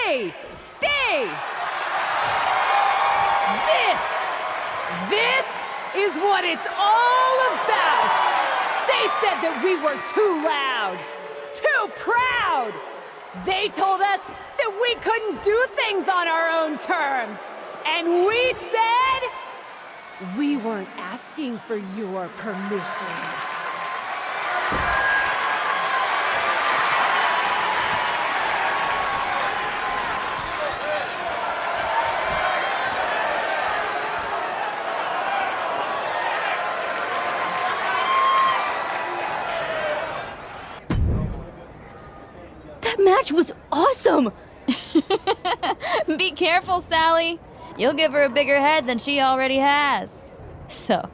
D! D! This is what it's all about! They said that we were too loud, too proud! They told us that we couldn't do things on our own terms! And we said we weren't asking for your permission. That match was awesome! Be careful, Sally. You'll give her a bigger head than she already has. So,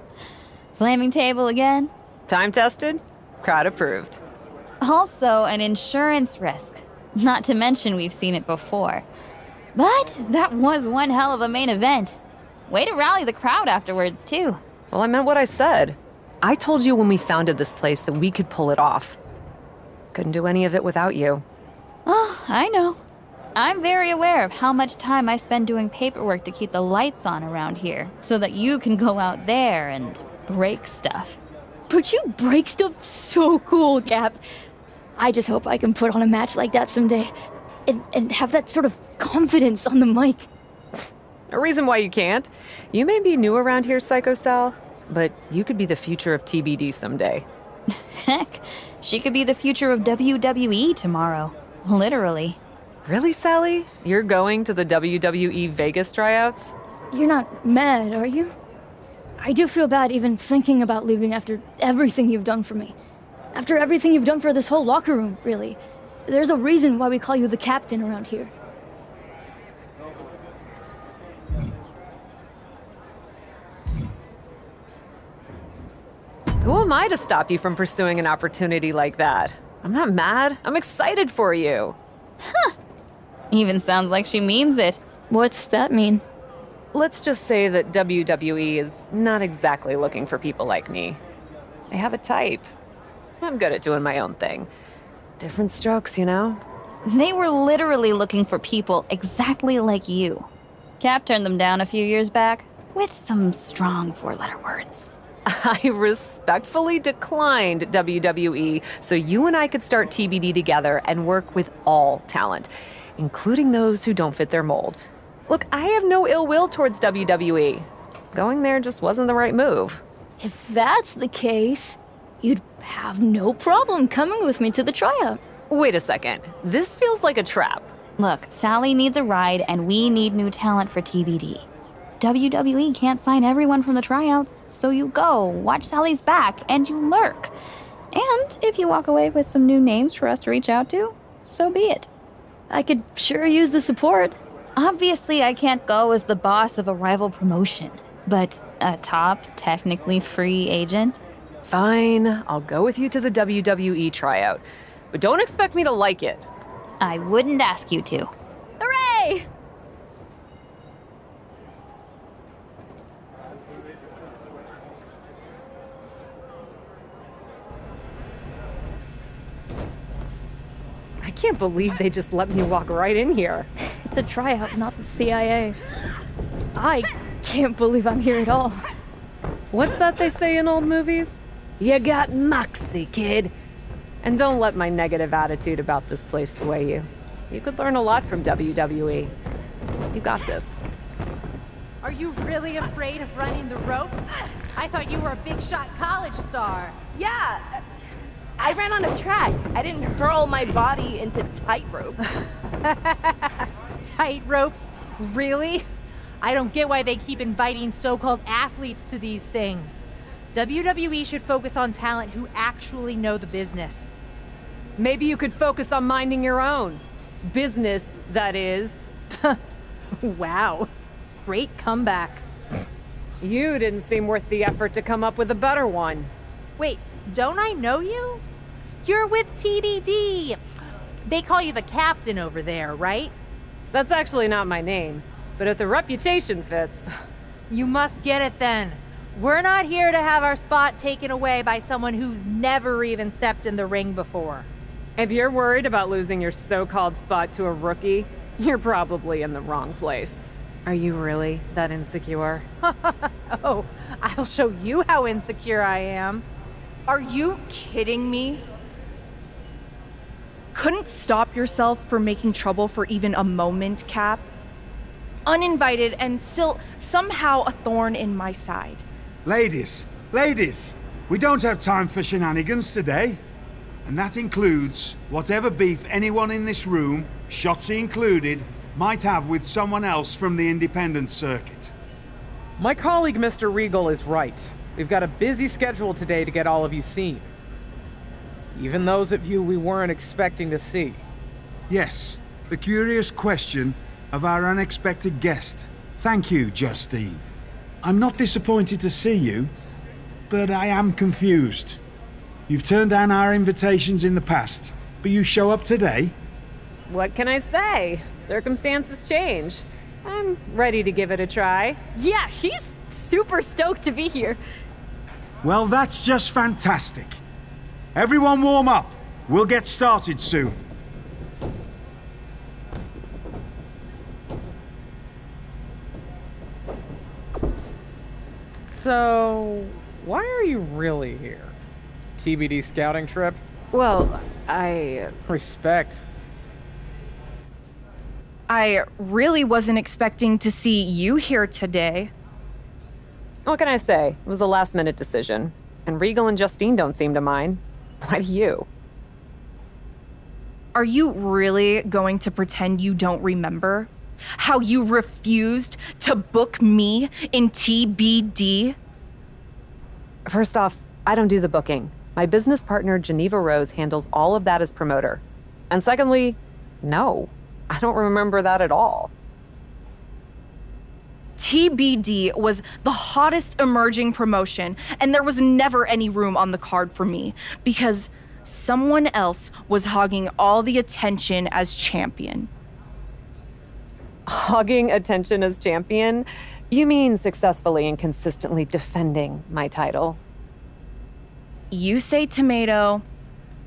flaming table again? Time tested, crowd approved. Also an insurance risk. Not to mention we've seen it before. But that was one hell of a main event. Way to rally the crowd afterwards, too. Well, I meant what I said. I told you when we founded this place that we could pull it off. Couldn't do any of it without you. Oh, I know. I'm very aware of how much time I spend doing paperwork to keep the lights on around here, so that you can go out there and break stuff. But you break stuff so cool, Cap. I just hope I can put on a match like that someday. And have that sort of confidence on the mic. A reason why you can't. You may be new around here, Psycho Sal, but you could be the future of TBD someday. Heck, she could be the future of WWE tomorrow. Literally. Really, Sally? You're going to the WWE Vegas tryouts? You're not mad, are you? I do feel bad even thinking about leaving after everything you've done for me. After everything you've done for this whole locker room, really. There's a reason why we call you the captain around here. Who am I to stop you from pursuing an opportunity like that? I'm not mad. I'm excited for you. Even sounds like she means it. What's that mean? Let's just say that WWE is not exactly looking for people like me. They have a type. I'm good at doing my own thing. Different strokes, you know? They were literally looking for people exactly like you. Cap turned them down a few years back, with some strong four-letter words. I respectfully declined WWE so you and I could start TBD together and work with all talent, including those who don't fit their mold. Look, I have no ill will towards WWE. Going there just wasn't the right move. If that's the case, you'd have no problem coming with me to the tryout. Wait a second. This feels like a trap. Look, Sally needs a ride, and we need new talent for TBD. WWE can't sign everyone from the tryouts, so you go, watch Sally's back, and you lurk. And if you walk away with some new names for us to reach out to, so be it. I could sure use the support. Obviously, I can't go as the boss of a rival promotion, but a top, technically free agent? Fine, I'll go with you to the WWE tryout, but don't expect me to like it. I wouldn't ask you to. Hooray! I can't believe they just let me walk right in here. It's a tryout, not the CIA. I can't believe I'm here at all. What's that they say in old movies? You got moxie, kid. And don't let my negative attitude about this place sway you. You could learn a lot from WWE. You got this. Are you really afraid of running the ropes? I thought you were a big shot college star. Yeah, I ran on a track. I didn't hurl my body into tightrope. Tight ropes? Really? I don't get why they keep inviting so-called athletes to these things. WWE should focus on talent who actually know the business. Maybe you could focus on minding your own. Business, that is. Wow. Great comeback. You didn't seem worth the effort to come up with a better one. Wait, don't I know you? You're with TBD. They call you the captain over there, right? That's actually not my name, but if the reputation fits. You must get it then. We're not here to have our spot taken away by someone who's never even stepped in the ring before. If you're worried about losing your so-called spot to a rookie, You're probably in the wrong place. Are you really that insecure? Oh, I'll show you how insecure I am. Are you kidding me? Couldn't stop yourself from making trouble for even a moment, Cap? Uninvited and still somehow a thorn in my side. Ladies, we don't have time for shenanigans today. And that includes whatever beef anyone in this room, Shotzi included, might have with someone else from the independent circuit. My colleague Mr. Regal is right. We've got a busy schedule today to get all of you seen. Even those of you we weren't expecting to see. Yes, the curious question of our unexpected guest. Thank you, Justine. I'm not disappointed to see you, but I am confused. You've turned down our invitations in the past, but you show up today? What can I say? Circumstances change. I'm ready to give it a try. Yeah, she's super stoked to be here. Well, that's just fantastic. Everyone warm up. We'll get started soon. So, why are you really here? TBD scouting trip? Well, Respect. I really wasn't expecting to see you here today. what can I say? It was a last-minute decision. And Regal and Justine don't seem to mind. Why do you? Are you really going to pretend you don't remember? How you refused to book me in TBD? First off, I don't do the booking. My business partner, Geneva Rose, handles all of that as promoter. And secondly, no, I don't remember that at all. TBD was the hottest emerging promotion, and there was never any room on the card for me because someone else was hogging all the attention as champion. Hogging attention as champion? You mean successfully and consistently defending my title? You say tomato,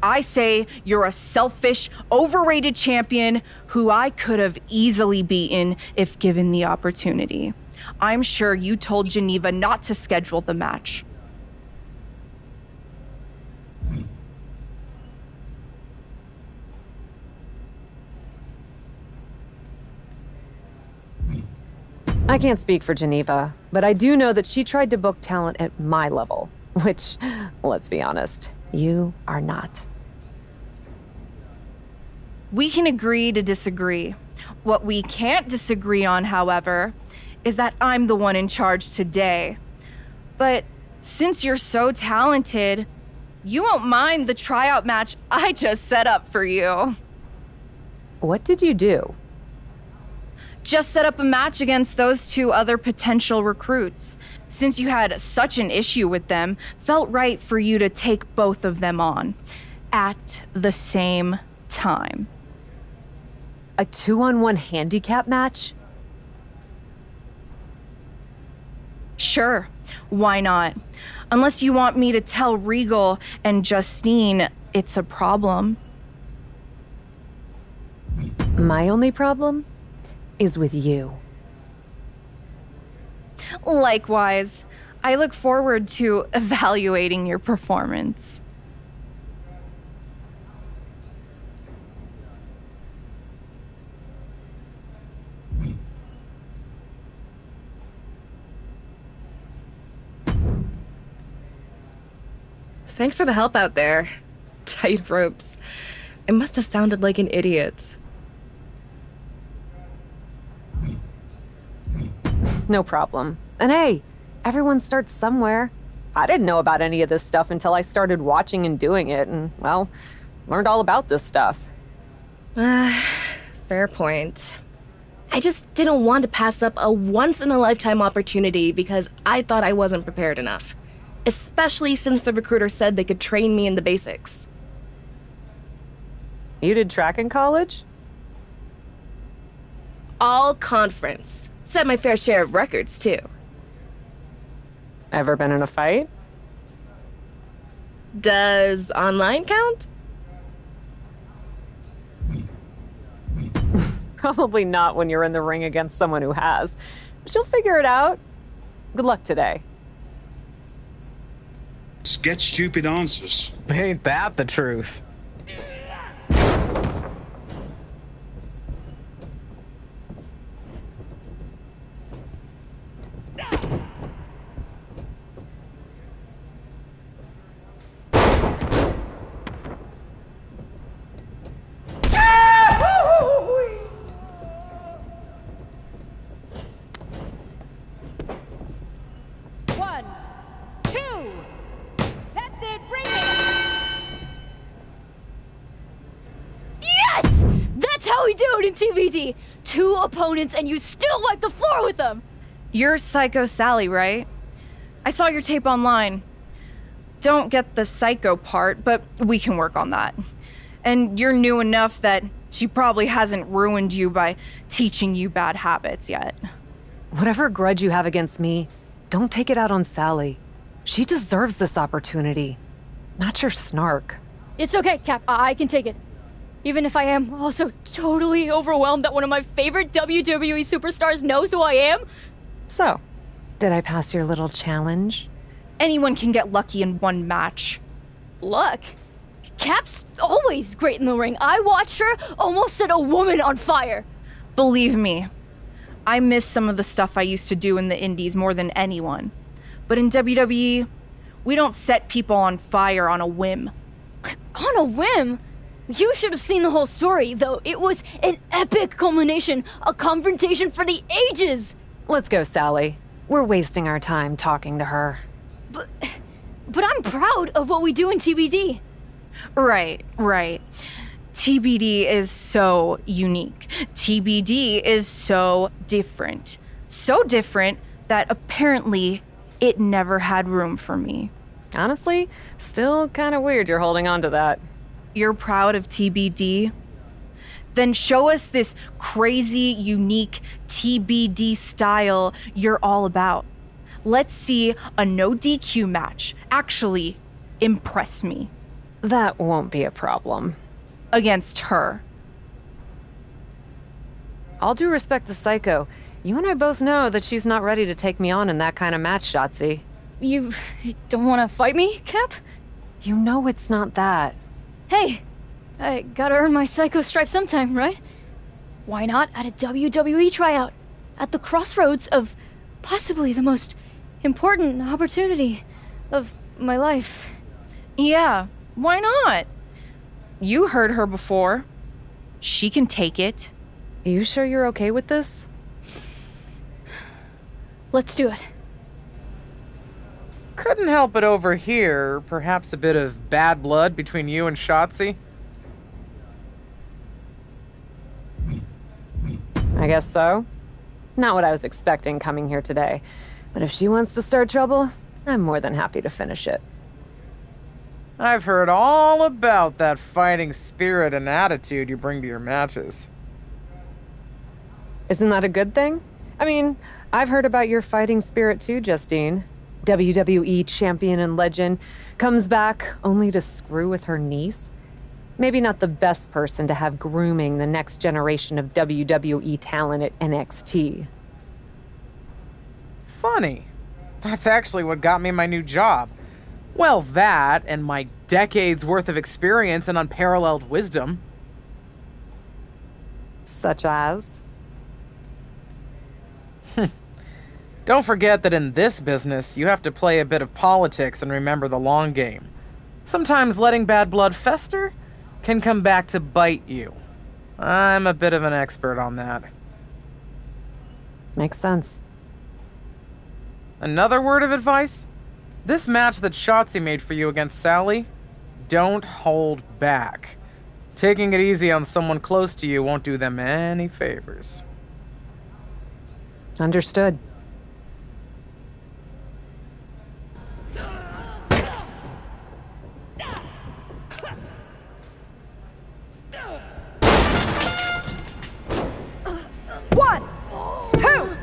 I say you're a selfish, overrated champion who I could have easily beaten if given the opportunity. I'm sure you told Geneva not to schedule the match. I can't speak for Geneva, but I do know that she tried to book talent at my level, which, let's be honest, you are not. We can agree to disagree. What we can't disagree on, however, is that I'm the one in charge today. But since you're so talented, you won't mind the tryout match I just set up for you. What did you do? Just set up a match against those two other potential recruits. Since you had such an issue with them, felt right for you to take both of them on at the same time. A 2-on-1 handicap match? Sure, why not? Unless you want me to tell Regal and Justine it's a problem. My only problem is with you. Likewise, I look forward to evaluating your performance. Thanks for the help out there. Tight ropes. I must have sounded like an idiot. No problem. And hey, everyone starts somewhere. I didn't know about any of this stuff until I started watching and doing it, and, well, learned all about this stuff. Fair point. I just didn't want to pass up a once-in-a-lifetime opportunity because I thought I wasn't prepared enough. Especially since the recruiter said they could train me in the basics. You did track in college? All conference. Set my fair share of records, too. Ever been in a fight? Does online count? Probably not when you're in the ring against someone who has. But you'll figure it out. Good luck today. Get stupid answers. Ain't that the truth? One, two. That's it. Bring it. Yes! That's how we do it in TBD. 2 opponents and you still wipe the floor with them. You're Psycho Sally, right? I saw your tape online. Don't get the psycho part, but we can work on that. And you're new enough that she probably hasn't ruined you by teaching you bad habits yet. Whatever grudge you have against me, don't take it out on Sally. She deserves this opportunity, not your snark. It's okay, Cap. I can take it. Even if I am also totally overwhelmed that one of my favorite WWE superstars knows who I am. So, did I pass your little challenge? Anyone can get lucky in one match. Luck. Cap's always great in the ring. I watched her almost set a woman on fire. Believe me, I miss some of the stuff I used to do in the indies more than anyone. But in WWE, we don't set people on fire on a whim. On a whim? You should have seen the whole story, though. It was an epic culmination, a confrontation for the ages. Let's go, Sally. We're wasting our time talking to her. But I'm proud of what we do in TBD. Right. TBD is so unique. TBD is so different. So different that apparently it never had room for me. Honestly, still kind of weird you're holding on to that. You're proud of TBD? Then show us this crazy, unique TBD style you're all about. Let's see a no DQ match. Actually, impress me. That won't be a problem. Against her. All due respect to Psycho, you and I both know that she's not ready to take me on in that kind of match, Shotzi. You don't want to fight me, Cap? You know it's not that. Hey, I gotta earn my Psycho stripe sometime, right? Why not at a WWE tryout? At the crossroads of possibly the most important opportunity of my life. Yeah, why not? You heard her before. She can take it. You sure you're okay with this? Let's do it. Couldn't help but overhear perhaps a bit of bad blood between you and Shotzi. I guess so. Not what I was expecting coming here today. But if she wants to start trouble, I'm more than happy to finish it. I've heard all about that fighting spirit and attitude you bring to your matches. Isn't that a good thing? I mean, I've heard about your fighting spirit too, Justine. WWE champion and legend comes back only to screw with her niece. Maybe not the best person to have grooming the next generation of WWE talent at NXT. Funny. That's actually what got me my new job. Well, that and my decades worth of experience and unparalleled wisdom. Such as? Don't forget that in this business, you have to play a bit of politics and remember the long game. Sometimes letting bad blood fester can come back to bite you. I'm a bit of an expert on that. Makes sense. Another word of advice? This match that Shotzi made for you against Sally, don't hold back. Taking it easy on someone close to you won't do them any favors. Understood. One, two.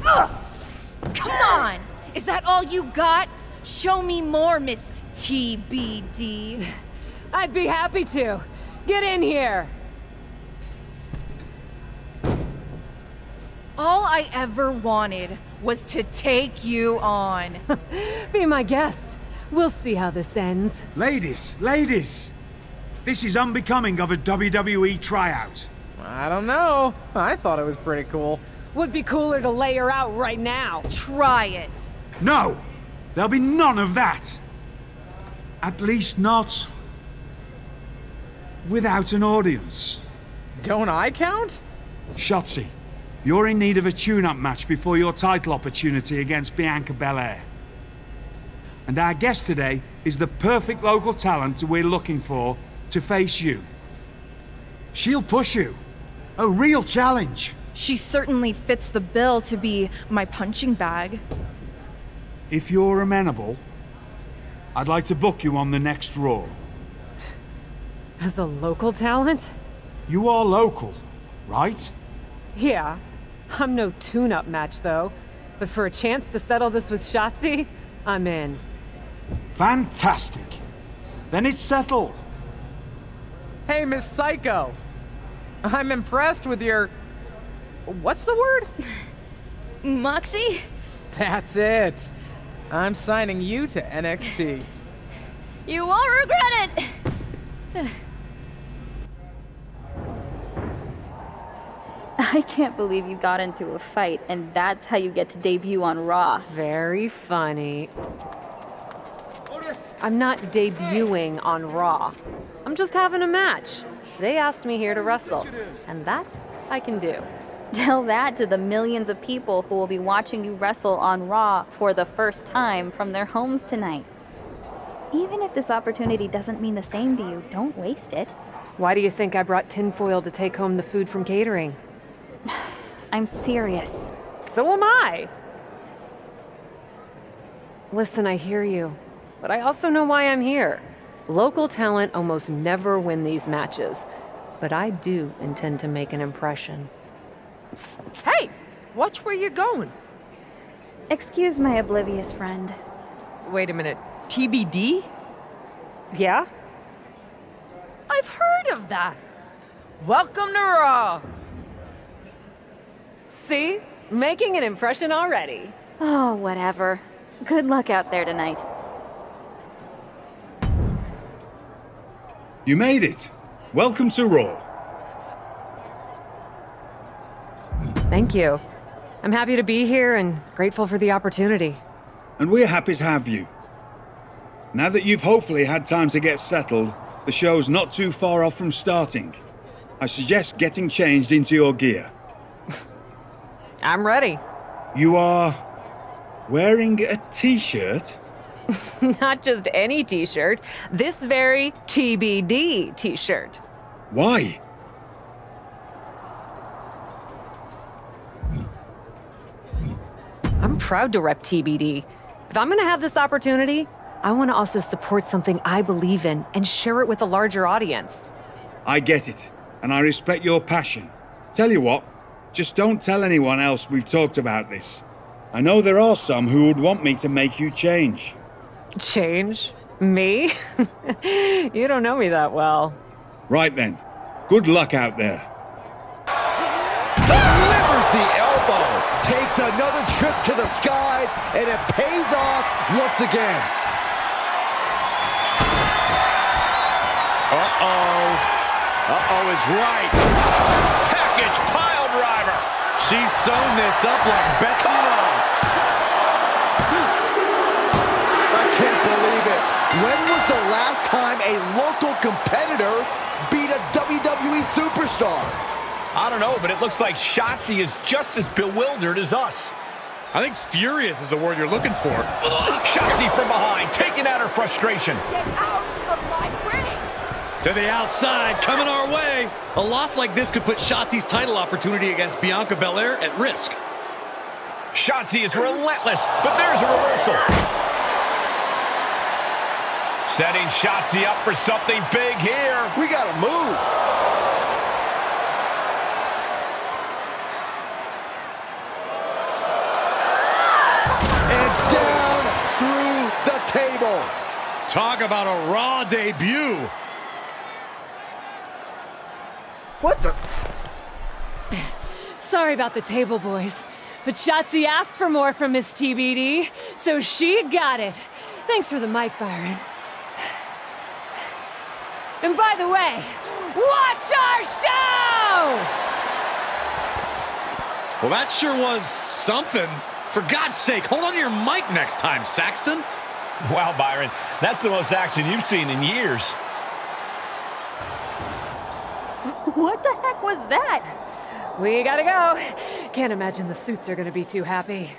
Come on. Is that all you got? Show me more, Miss TBD. I'd be happy to. Get in here. All I ever wanted was to take you on. Be my guest. We'll see how this ends. Ladies, ladies! This is unbecoming of a WWE tryout. I don't know. I thought it was pretty cool. Would be cooler to lay her out right now. Try it. No! There'll be none of that! At least not... without an audience. Don't I count? Shotzi, you're in need of a tune-up match before your title opportunity against Bianca Belair. And our guest today is the perfect local talent we're looking for to face you. She'll push you. A real challenge. She certainly fits the bill to be my punching bag. If you're amenable, I'd like to book you on the next Raw. As a local talent? You are local, right? Yeah. I'm no tune-up match, though. But for a chance to settle this with Shotzi, I'm in. Fantastic. Then it's settled. Hey, Miss Psycho. I'm impressed with your... What's the word? Moxie? That's it. I'm signing you to NXT. You won't regret it! I can't believe you got into a fight, and that's how you get to debut on Raw. Very funny. I'm not debuting on Raw. I'm just having a match. They asked me here to wrestle, and that I can do. Tell that to the millions of people who will be watching you wrestle on Raw for the first time from their homes tonight. Even if this opportunity doesn't mean the same to you, don't waste it. Why do you think I brought tinfoil to take home the food from catering? I'm serious. So am I. Listen, I hear you, but I also know why I'm here. Local talent almost never win these matches, but I do intend to make an impression. Hey, watch where you're going. Excuse my oblivious friend. Wait a minute, TBD? Yeah? I've heard of that. Welcome to Raw. See? Making an impression already. Oh, whatever. Good luck out there tonight. You made it. Welcome to Raw. Thank you. I'm happy to be here and grateful for the opportunity. And we're happy to have you. Now that you've hopefully had time to get settled, the show's not too far off from starting. I suggest getting changed into your gear. I'm ready. You are wearing a t-shirt? Not just any t-shirt, this very TBD t-shirt. Why? I'm proud to rep TBD. If I'm gonna have this opportunity, I want to also support something I believe in and share it with a larger audience. I get it, and I respect your passion. Tell you what, just don't tell anyone else we've talked about this. I know there are some who would want me to make you change. Change? Me? You don't know me that well. Right then. Good luck out there. Delivers the elbow. Takes another trip to the skies, and it pays off once again. Uh-oh is right. Package pile driver. She's sewn this up like Betsy Ross. I can't believe it. When was the last time a local competitor beat a WWE superstar? I don't know, but it looks like Shotzi is just as bewildered as us. I think furious is the word you're looking for. Shotzi from behind, taking out her frustration. Get out of my ring. To the outside, coming our way. A loss like this could put Shotzi's title opportunity against Bianca Belair at risk. Shotzi is relentless, but there's a reversal. Setting Shotzi up for something big here. We gotta move. And down through the table. Talk about a Raw debut. What the? Sorry about the table, boys. But Shotzi asked for more from Miss TBD, so she got it. Thanks for the mic, Byron. And by the way, watch our show! Well, that sure was something. For God's sake, hold on to your mic next time, Saxton. Wow, Byron, that's the most action you've seen in years. What the heck was that? We gotta go. Can't imagine the suits are gonna be too happy.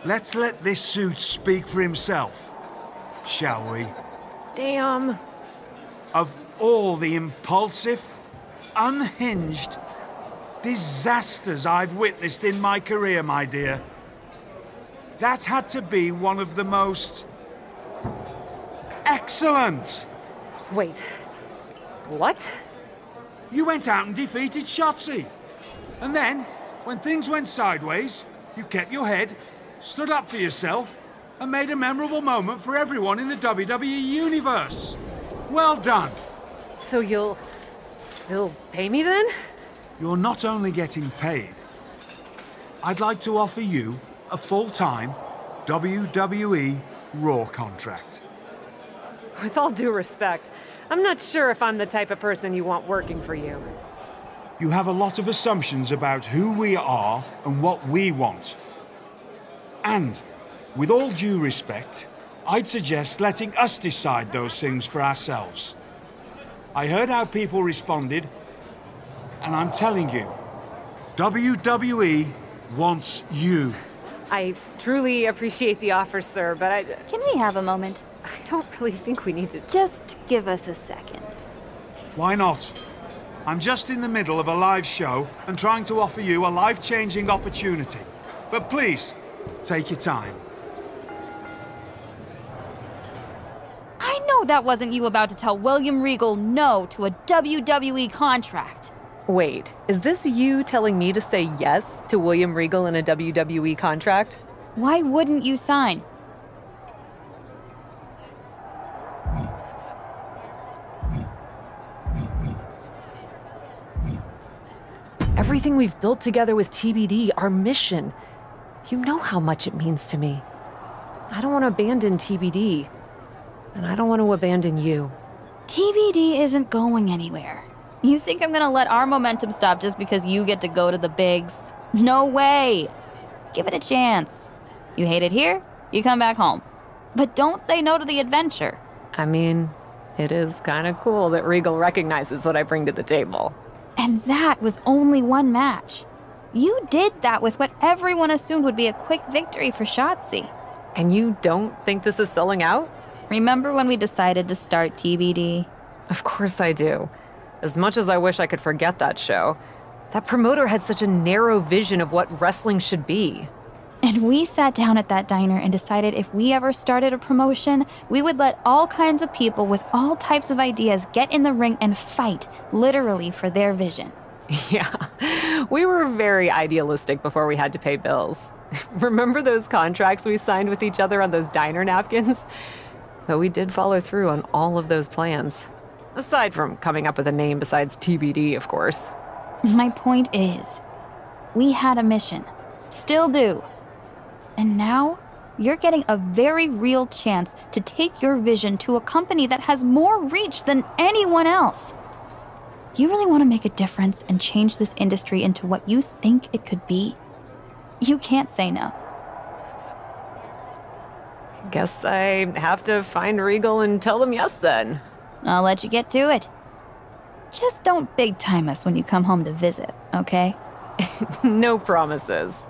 Let's let this suit speak for himself, shall we? Damn. Of all the impulsive, unhinged disasters I've witnessed in my career, my dear, that had to be one of the most excellent. Wait. What? You went out and defeated Shotzi. And then, when things went sideways, you kept your head, stood up for yourself, and made a memorable moment for everyone in the WWE Universe. Well done. So you'll still pay me then? You're not only getting paid. I'd like to offer you a full-time WWE Raw contract. With all due respect, I'm not sure if I'm the type of person you want working for you. You have a lot of assumptions about who we are and what we want. And, with all due respect, I'd suggest letting us decide those things for ourselves. I heard how people responded, and I'm telling you, WWE wants you. I truly appreciate the offer, sir, but Can we have a moment? I don't really think we need to... Just give us a second. Why not? I'm just in the middle of a live show and trying to offer you a life-changing opportunity. But please, take your time. I know that wasn't you about to tell William Regal no to a WWE contract. Wait, is this you telling me to say yes to William Regal in a WWE contract? Why wouldn't you sign? Everything we've built together with TBD, our mission. You know how much it means to me. I don't want to abandon TBD. And I don't want to abandon you. TBD isn't going anywhere. You think I'm gonna let our momentum stop just because you get to go to the bigs? No way! Give it a chance. You hate it here, you come back home. But don't say no to the adventure. I mean, it is kind of cool that Regal recognizes what I bring to the table. And that was only one match. You did that with what everyone assumed would be a quick victory for Shotzi. And you don't think this is selling out? Remember when we decided to start TBD? Of course I do. As much as I wish I could forget that show, that promoter had such a narrow vision of what wrestling should be. And we sat down at that diner and decided if we ever started a promotion, we would let all kinds of people with all types of ideas get in the ring and fight, literally, for their vision. Yeah, we were very idealistic before we had to pay bills. Remember those contracts we signed with each other on those diner napkins? But we did follow through on all of those plans. Aside from coming up with a name besides TBD, of course. My point is, we had a mission. Still do. And now, you're getting a very real chance to take your vision to a company that has more reach than anyone else. You really want to make a difference and change this industry into what you think it could be? You can't say no. Guess I have to find Regal and tell them yes then. I'll let you get to it. Just don't big time us when you come home to visit, okay? No promises.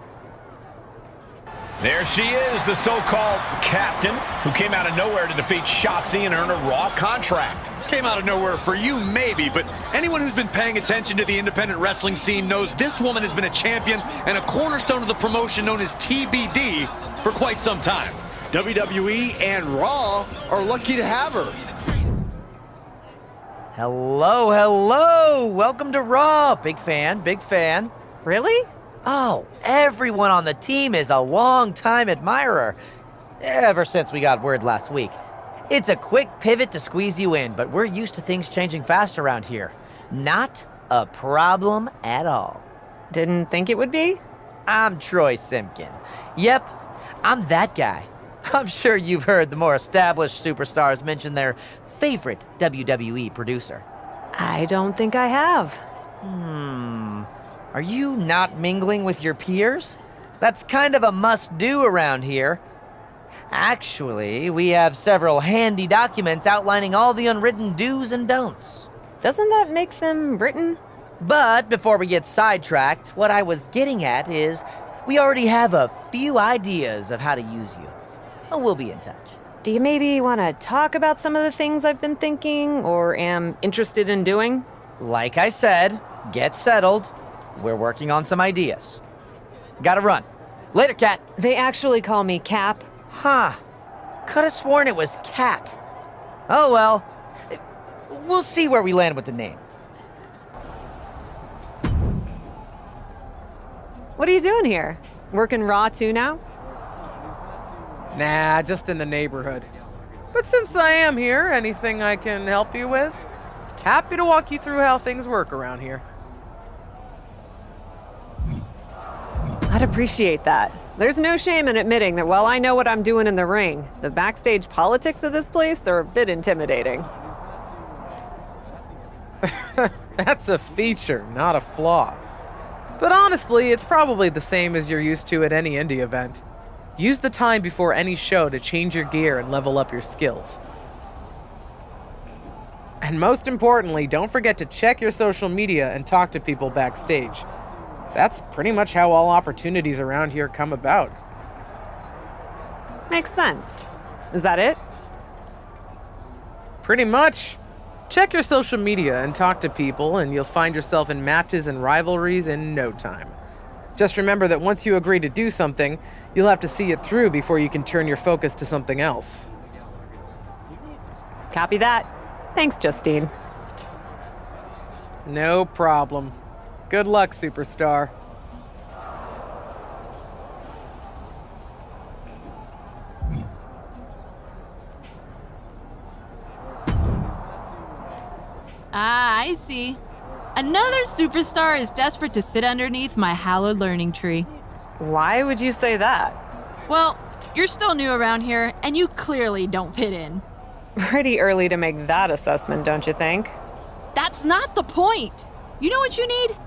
There she is, the so-called captain, who came out of nowhere to defeat Shotzi and earn a Raw contract. Came out of nowhere for you, maybe, but anyone who's been paying attention to the independent wrestling scene knows this woman has been a champion and a cornerstone of the promotion known as TBD for quite some time. WWE and Raw are lucky to have her. Hello, hello! Welcome to Raw! Big fan, big fan. Really? Oh, everyone on the team is a long-time admirer. Ever since we got word last week. It's a quick pivot to squeeze you in, but we're used to things changing fast around here. Not a problem at all. Didn't think it would be? I'm Troy Simpkin. Yep, I'm that guy. I'm sure you've heard the more established superstars mention their favorite WWE producer. I don't think I have. Are you not mingling with your peers? That's kind of a must-do around here. Actually, we have several handy documents outlining all the unwritten do's and don'ts. Doesn't that make them written? But before we get sidetracked, what I was getting at is we already have a few ideas of how to use you. We'll be in touch. Do you maybe want to talk about some of the things I've been thinking or am interested in doing? Like I said, get settled. We're working on some ideas. Gotta run. Later, Cat. They actually call me Cap. Huh. Could have sworn it was Cat. Oh well. We'll see where we land with the name. What are you doing here? Working Raw too now? Nah, just in the neighborhood. But since I am here, anything I can help you with? Happy to walk you through how things work around here. I'd appreciate that. There's no shame in admitting that while I know what I'm doing in the ring, the backstage politics of this place are a bit intimidating. That's a feature, not a flaw. But honestly, it's probably the same as you're used to at any indie event. Use the time before any show to change your gear and level up your skills. And most importantly, don't forget to check your social media and talk to people backstage. That's pretty much how all opportunities around here come about. Makes sense. Is that it? Pretty much. Check your social media and talk to people, and you'll find yourself in matches and rivalries in no time. Just remember that once you agree to do something, you'll have to see it through before you can turn your focus to something else. Copy that. Thanks, Justine. No problem. Good luck, superstar. Ah, I see. Another superstar is desperate to sit underneath my hallowed learning tree. Why would you say that? Well, you're still new around here, and you clearly don't fit in. Pretty early to make that assessment, don't you think? That's not the point. You know what you need?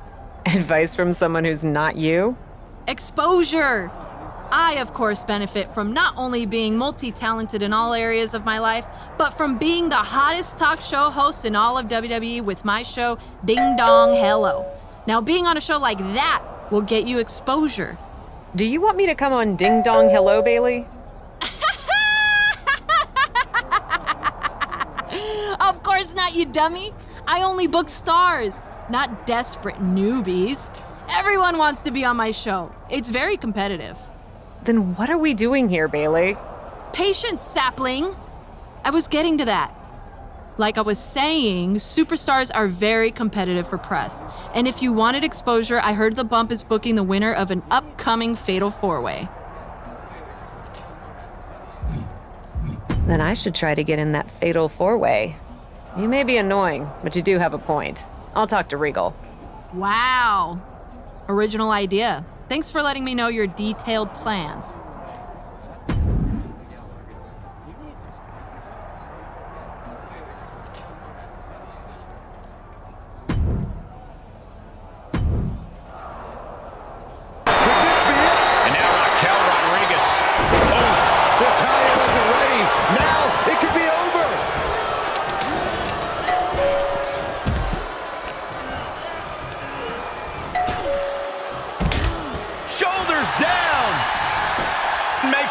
Advice from someone who's not you? Exposure. I, of course, benefit from not only being multi-talented in all areas of my life, but from being the hottest talk show host in all of WWE with my show, Ding Dong Hello. Now, being on a show like that will get you exposure. Do you want me to come on Ding Dong Hello, Bailey? Of course not, you dummy. I only book stars, not desperate newbies. Everyone wants to be on my show. It's very competitive. Then what are we doing here, Bailey? Patience, sapling. I was getting to that. Like I was saying, superstars are very competitive for press. And if you wanted exposure, I heard The Bump is booking the winner of an upcoming Fatal 4-Way. Then I should try to get in that Fatal 4-Way. You may be annoying, but you do have a point. I'll talk to Regal. Wow. Original idea. Thanks for letting me know your detailed plans.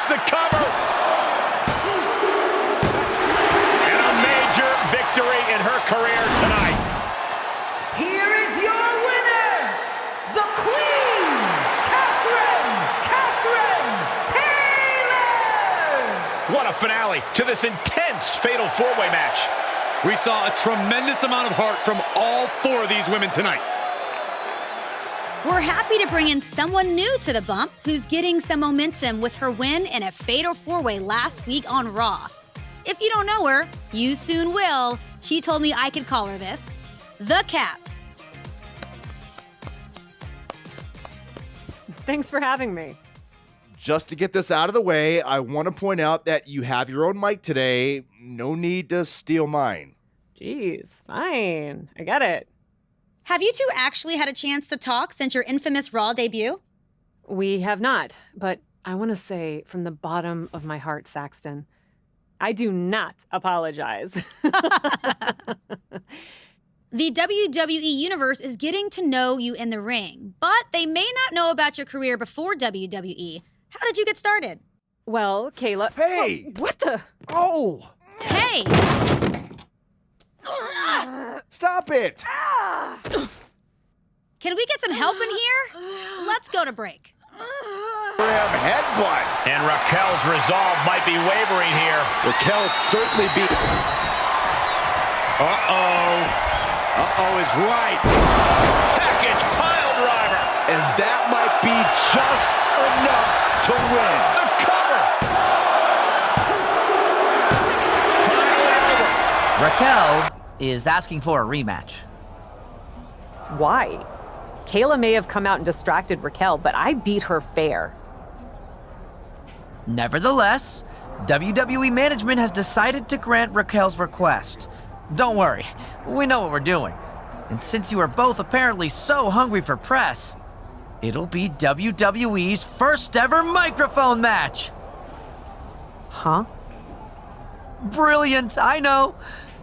The cover. And a major victory in her career tonight. Here is your winner, the Queen, Catherine Taylor! What a finale to this intense Fatal 4-Way match. We saw a tremendous amount of heart from all four of these women tonight. We're happy to bring in someone new to the Bump who's getting some momentum with her win in a Fatal 4-Way last week on Raw. If you don't know her, you soon will. She told me I could call her this, the Cap. Thanks for having me. Just to get this out of the way, I want to point out that you have your own mic today. No need to steal mine. Jeez, fine. I get it. Have you two actually had a chance to talk since your infamous Raw debut? We have not, but I want to say from the bottom of my heart, Saxton, I do not apologize. The WWE Universe is getting to know you in the ring, but they may not know about your career before WWE. How did you get started? Well, Kayla... Hey! What the... Oh! Hey! Stop it! Can we get some help in here? Let's go to break. Headbutt. And Raquel's resolve might be wavering here. Raquel certainly beat... Uh-oh is right. Package pile driver. And that might be just enough to win. The cover. Raquel is asking for a rematch. Why? Kayla may have come out and distracted Raquel, but I beat her fair. Nevertheless, WWE management has decided to grant Raquel's request. Don't worry, we know what we're doing. And since you are both apparently so hungry for press, it'll be WWE's first ever microphone match. Huh? Brilliant, I know.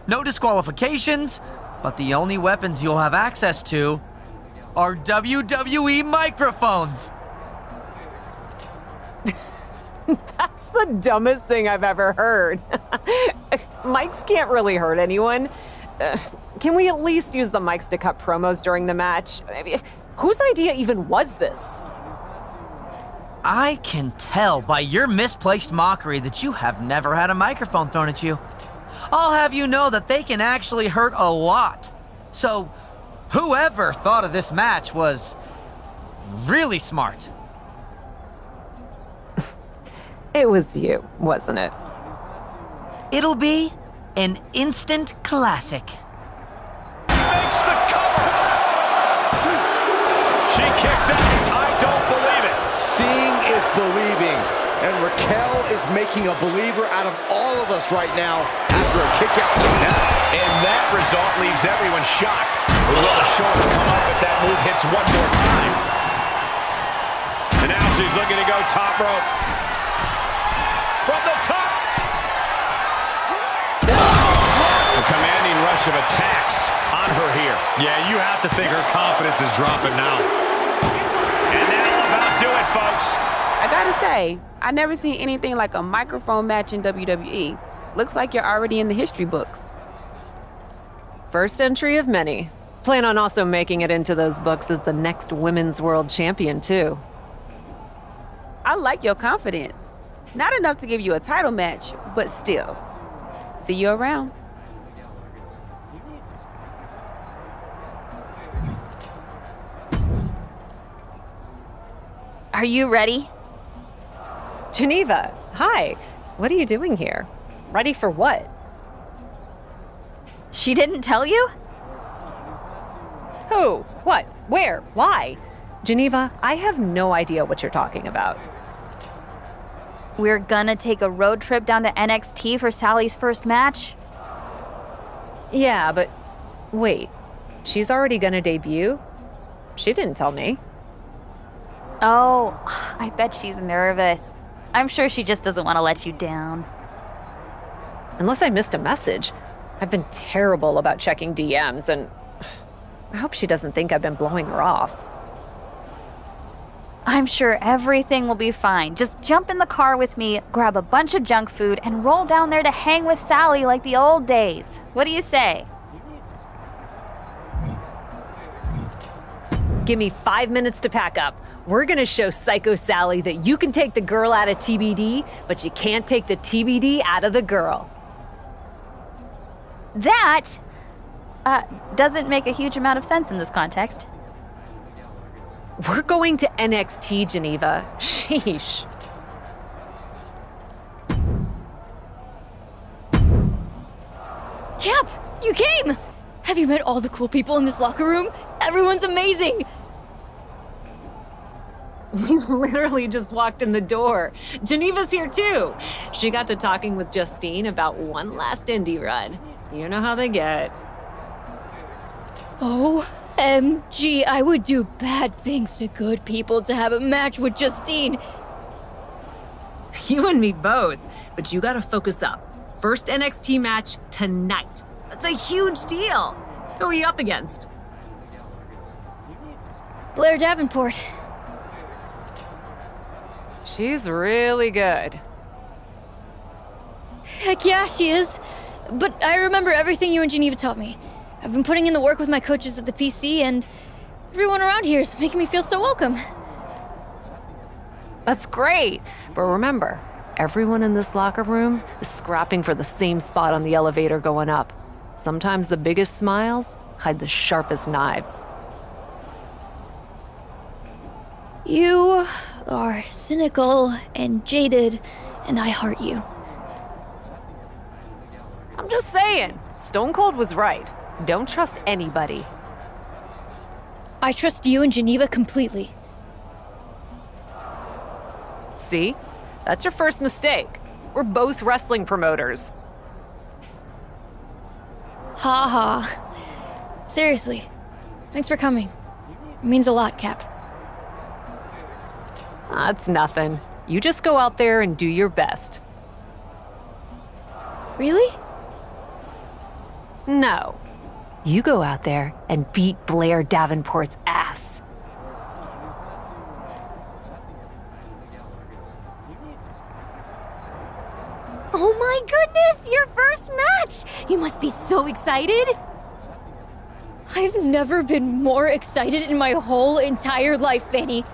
No disqualifications, but the only weapons you'll have access to are WWE microphones. That's the dumbest thing I've ever heard. Mics can't really hurt anyone. Can we at least use the mics to cut promos during the match? I mean, whose idea even was this? I can tell by your misplaced mockery that you have never had a microphone thrown at you. I'll have you know that they can actually hurt a lot. So, whoever thought of this match was really smart. It was you, wasn't it? It'll be an instant classic. Makes the cover. She kicks out. I don't believe it. Seeing is believing. And Raquel is making a believer out of all of us right now after a kick out like that. And that result leaves everyone shocked. Will the shoulder come up if that move hits one more time? And now she's looking to go top rope. From the top. A commanding rush of attacks on her here. Yeah, you have to think her confidence is dropping now. And that'll about do it, folks. I gotta say, I never seen anything like a microphone match in WWE. Looks like you're already in the history books. First entry of many. Plan on also making it into those books as the next women's world champion, too. I like your confidence. Not enough to give you a title match, but still. See you around. Are you ready? Geneva, hi. What are you doing here? Ready for what? She didn't tell you? Who? What? Where? Why? Geneva, I have no idea what you're talking about. We're gonna take a road trip down to NXT for Sally's first match? Yeah, but wait. She's already gonna debut? She didn't tell me. Oh, I bet she's nervous. I'm sure she just doesn't want to let you down. Unless I missed a message. I've been terrible about checking DMs, and I hope she doesn't think I've been blowing her off. I'm sure everything will be fine. Just jump in the car with me, grab a bunch of junk food, and roll down there to hang with Sally like the old days. What do you say? Give me 5 minutes to pack up. We're gonna show Psycho Sally that you can take the girl out of TBD, but you can't take the TBD out of the girl. That doesn't make a huge amount of sense in this context. We're going to NXT, Geneva. Sheesh. Cap, you came! Have you met all the cool people in this locker room? Everyone's amazing! We literally just walked in the door. Geneva's here too. She got to talking with Justine about one last indie run. You know how they get. OMG, I would do bad things to good people to have a match with Justine. You and me both, but you gotta focus up. First NXT match tonight. That's a huge deal. Who are you up against? Blair Davenport. She's really good. Heck yeah, she is. But I remember everything you and Geneva taught me. I've been putting in the work with my coaches at the PC, and everyone around here is making me feel so welcome. That's great. But remember, everyone in this locker room is scrapping for the same spot on the elevator going up. Sometimes the biggest smiles hide the sharpest knives. You are cynical and jaded, and I heart you. I'm just saying, Stone Cold was right. Don't trust anybody. I trust you and Geneva completely. See? That's your first mistake. We're both wrestling promoters. Ha ha. Seriously, thanks for coming. It means a lot, Cap. That's nothing. You just go out there and do your best. Really? No. You go out there and beat Blair Davenport's ass. Oh my goodness, your first match! You must be so excited! I've never been more excited in my whole entire life, Fanny.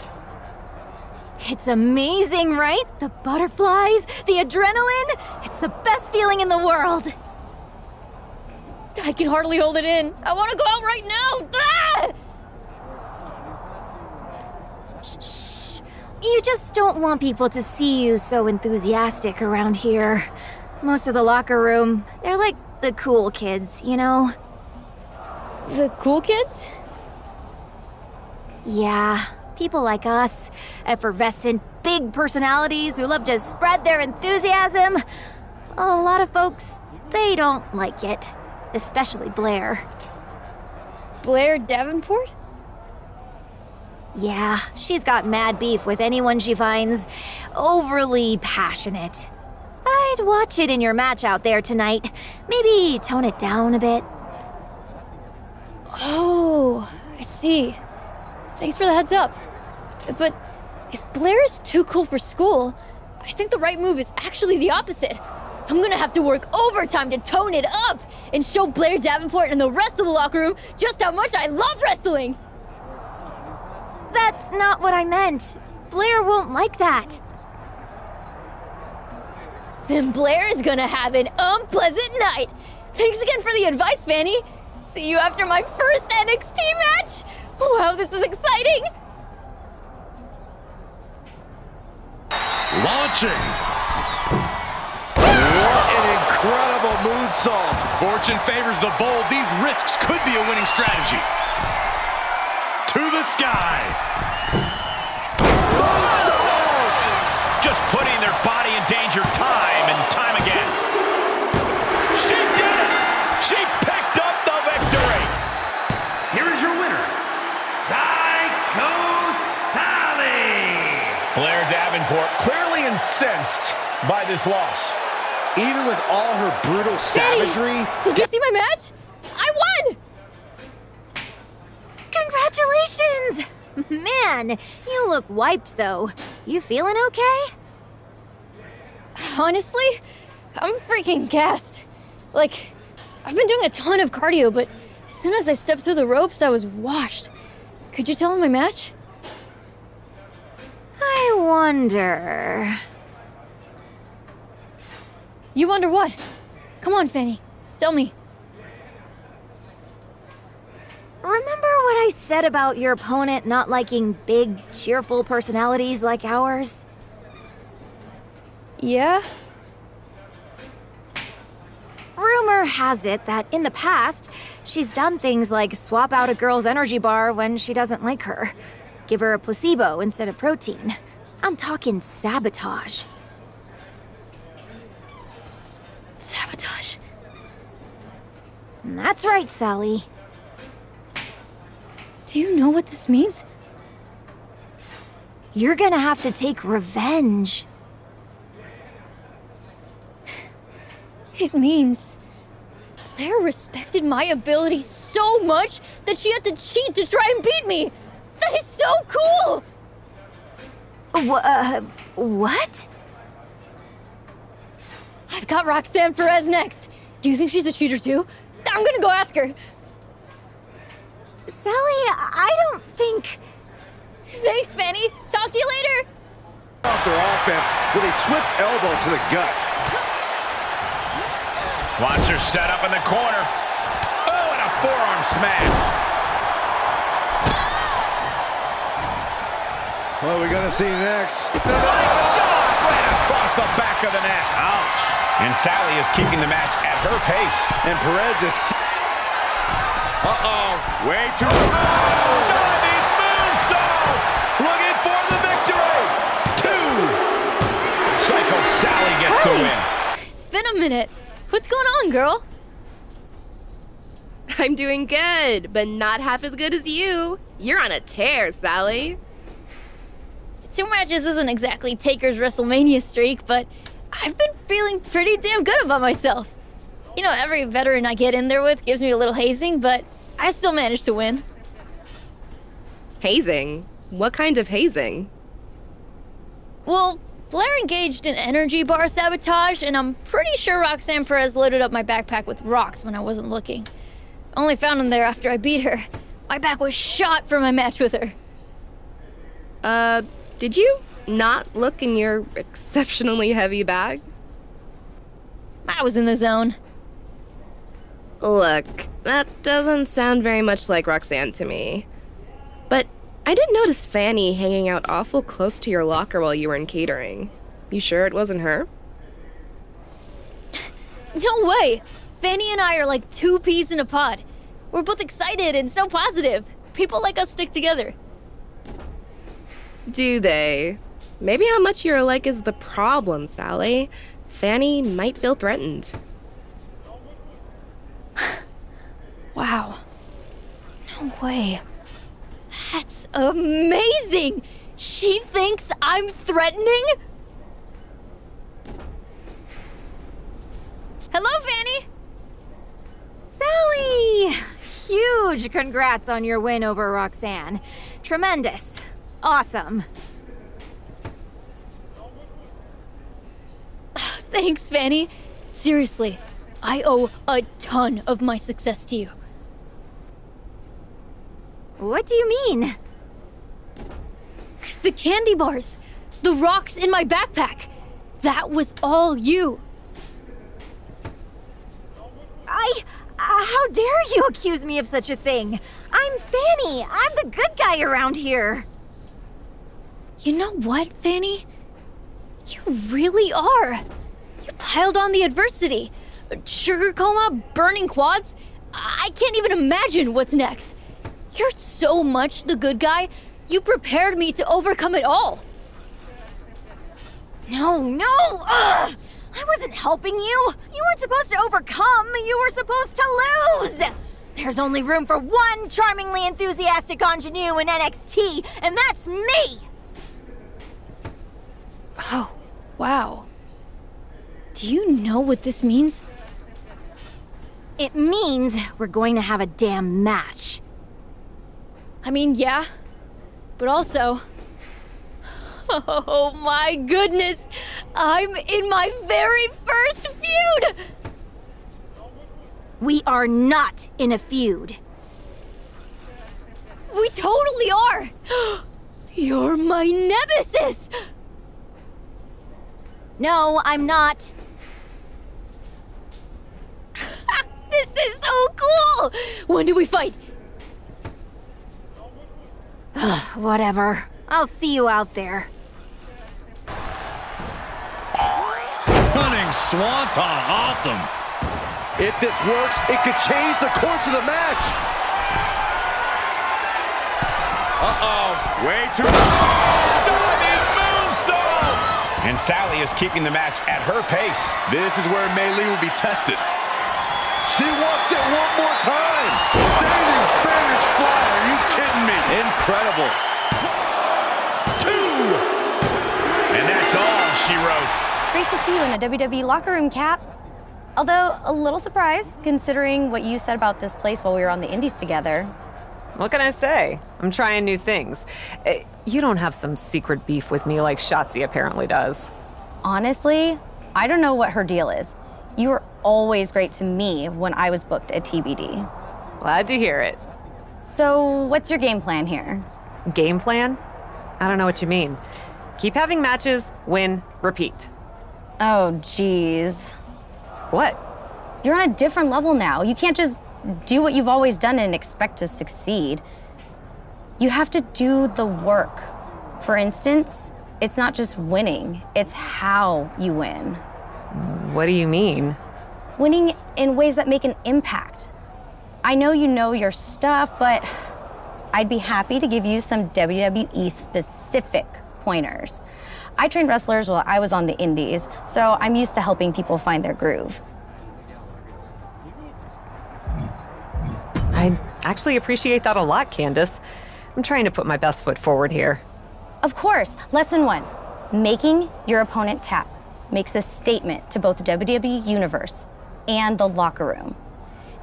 It's amazing, right? The butterflies, the adrenaline. It's the best feeling in the world. I can hardly hold it in. I want to go out right now. Ah! Shh. You just don't want people to see you so enthusiastic around here. Most of the locker room, they're like the cool kids, you know? The cool kids? Yeah, people like us, effervescent, big personalities who love to spread their enthusiasm. A lot of folks, they don't like it, especially Blair. Blair Davenport? Yeah, she's got mad beef with anyone she finds overly passionate. I'd watch it in your match out there tonight. Maybe tone it down a bit. Oh, I see. Thanks for the heads up. But if Blair is too cool for school, I think the right move is actually the opposite. I'm gonna have to work overtime to tone it up and show Blair Davenport and the rest of the locker room just how much I love wrestling. That's not what I meant. Blair won't like that. Then Blair is gonna have an unpleasant night. Thanks again for the advice, Fanny. See you after my first NXT match. Wow, this is exciting. Launching. What an incredible moonsault. Fortune favors the bold. These risks could be a winning strategy. To the sky. Just putting their body in danger time and time again. She did it! She picked up the victory! Here is your winner, Psycho Sally! Blair Davenport clearly incensed by this loss. Even with all her brutal savagery... Did you see my match? I won! Congratulations! Man, you look wiped though. You feeling okay? Honestly, I'm freaking gassed. Like, I've been doing a ton of cardio, but as soon as I stepped through the ropes, I was washed. Could you tell in my match? I wonder... You wonder what? Come on, Fanny. Tell me. Remember what I said about your opponent not liking big, cheerful personalities like ours? Yeah? Rumor has it that in the past, she's done things like swap out a girl's energy bar when she doesn't like her. Give her a placebo instead of protein. I'm talking sabotage. Sabotage? That's right, Sally. Do you know what this means? You're gonna have to take revenge. It means Claire respected my ability so much that she had to cheat to try and beat me. That is so cool! What? I've got Roxanne Perez next. Do you think she's a cheater too? I'm gonna go ask her. Sally, I don't think... Thanks, Fanny. Talk to you later. Off their offense with a swift elbow to the gut. Watch her set up in the corner. Oh, and a forearm smash. What are we gonna see next? Slingshot right across the back of the neck. Ouch. And Sally is keeping the match at her pace. And Perez is... Uh-oh. Way too... Diving moonsaults. Looking for the victory. 2. Psycho Sally gets the win. It's been a minute. What's going on, girl? I'm doing good, but not half as good as you. You're on a tear, Sally. 2 matches isn't exactly Taker's WrestleMania streak, but I've been feeling pretty damn good about myself. You know, every veteran I get in there with gives me a little hazing, but I still manage to win. Hazing? What kind of hazing? Well, Blair engaged in energy bar sabotage, and I'm pretty sure Roxanne Perez loaded up my backpack with rocks when I wasn't looking. Only found them there after I beat her. My back was shot for my match with her. Did you not look in your exceptionally heavy bag? I was in the zone. Look, that doesn't sound very much like Roxanne to me. But I did notice Fanny hanging out awful close to your locker while you were in catering. You sure it wasn't her? No way! Fanny and I are like 2 peas in a pod. We're both excited and so positive. People like us stick together. Do they? Maybe how much you're alike is the problem, Sally. Fanny might feel threatened. Wow. No way. That's amazing! She thinks I'm threatening? Hello, Fanny! Sally! Huge congrats on your win over Roxanne. Tremendous. Awesome. Thanks, Fanny. Seriously, I owe a ton of my success to you. What do you mean? The candy bars, the rocks in my backpack. That was all you. How dare you accuse me of such a thing? I'm Fanny. I'm the good guy around here. You know what, Fanny? You really are. You piled on the adversity. Sugar coma, burning quads. I can't even imagine what's next. You're so much the good guy, you prepared me to overcome it all. No! Ugh! I wasn't helping you! You weren't supposed to overcome, you were supposed to lose! There's only room for one charmingly enthusiastic ingenue in NXT, and that's me! Oh, wow. Do you know what this means? It means we're going to have a damn match. I mean, yeah, but also... Oh my goodness! I'm in my very first feud! We are not in a feud. We totally are! You're my nemesis! No, I'm not. This is so cool! When do we fight? Whatever. I'll see you out there. Running swanton, awesome. If this works, it could change the course of the match. Uh-oh. Way too diving moonsault! And Sally is keeping the match at her pace. This is where Mei Lee will be tested. She wants it one more time. Standing Spanish fly. Are you kidding me? Incredible. 2! And that's all she wrote. Great to see you in a WWE locker room, Cap. Although, a little surprised, considering what you said about this place while we were on the Indies together. What can I say? I'm trying new things. You don't have some secret beef with me like Shotzi apparently does. Honestly, I don't know what her deal is. You were always great to me when I was booked at TBD. Glad to hear it. So, what's your game plan here? Game plan? I don't know what you mean. Keep having matches, win, repeat. Oh, geez. What? You're on a different level now. You can't just do what you've always done and expect to succeed. You have to do the work. For instance, it's not just winning, it's how you win. What do you mean? Winning in ways that make an impact. I know you know your stuff, but I'd be happy to give you some WWE-specific pointers. I trained wrestlers while I was on the Indies, so I'm used to helping people find their groove. I actually appreciate that a lot, Candace. I'm trying to put my best foot forward here. Of course, lesson 1. Making your opponent tap makes a statement to both the WWE Universe and the locker room.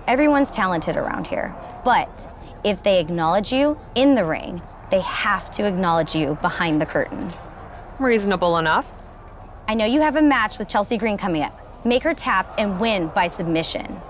Everyone's talented around here, but if they acknowledge you in the ring, they have to acknowledge you behind the curtain. Reasonable enough. I know you have a match with Chelsea Green coming up. Make her tap and win by submission.